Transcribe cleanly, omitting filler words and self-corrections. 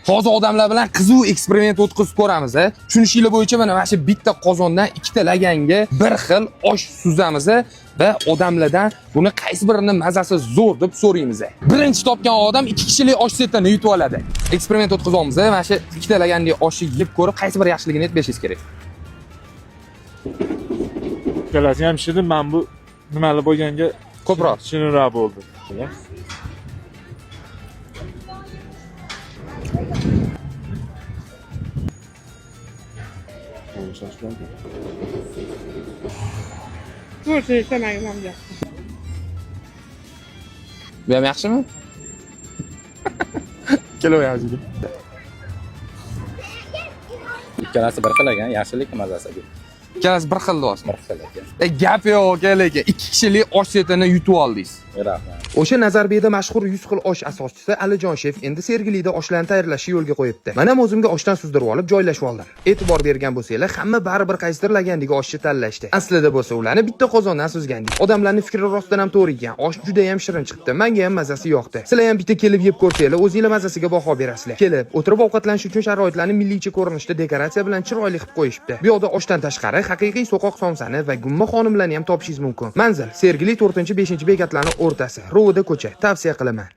Hozir odamlar bilan qiziq eksperiment o'tkazib ko'ramiz. Tushunishinglar bo'yicha mana shu bitta qozondan ikkita laganga bir xil osh suzamiz va odamlardan buni qaysi birini mazasi zo'r deb so'raymiz. Birinchi topgan odam 2 kishilik osh setini yutib oladi. Eksperiment o'tkazamiz. Mana shu ikkita lagandagi oshni yeb ko'rib, qaysi biri yaxshiligini aytib berishingiz kerak. Ikkalasi ham shidi, men bu nimali bo'lganga Ko'proq shirinroq bo'ldi. To'g'ri istamagim ham yo'q. bu ham yaxshimi? Kelo yaxshi. Ikkalasi bir xil ekan, yaxshilik mazasi. Ikkalasi bir xil osh. Bir xil ekan. Gap yo'q, aka, lekin 2 kishilik osh setini yutib oldingiz. Rahmat. O'sha Nazarbekda mashhur 100 xil osh asoschisi Alijon shef endi Sergelida oshlarni tayyorlashni yo'lga qo'yibdi. Mana o'zimga oshdan suzdirib olib joylashib oldim. E'tibor bergan bo'lsanglar, hamma baribir qaysidir lagandagi oshni tanlashdi. Aslida bo'lsa ularni bitta qozondan suzgandik. Odamlarning fikri rostdan ham to'g'ri ekan. Osh juda ham shirin chiqdi. Menga ham mazasi yoqdi. Sizlar ham bitta kelib yeb ko'rsanglar, o'zingizlar mazasiga baho berasizlar. Kelib, o'tirib ovqatlanish uchun sharoitlarni milliycha ko'rinishda dekoratsiya bilan chiroyli qilib qo'yishibdi. Bu yoqda oshdan tashqari haqiqiy so'qoq somsani va gumma xonimlarni ham topishingiz mumkin. Manzil: Sergeli 4-5 bekatlarning o'rtasi, Rovida ko'cha. Tavsiya qilaman.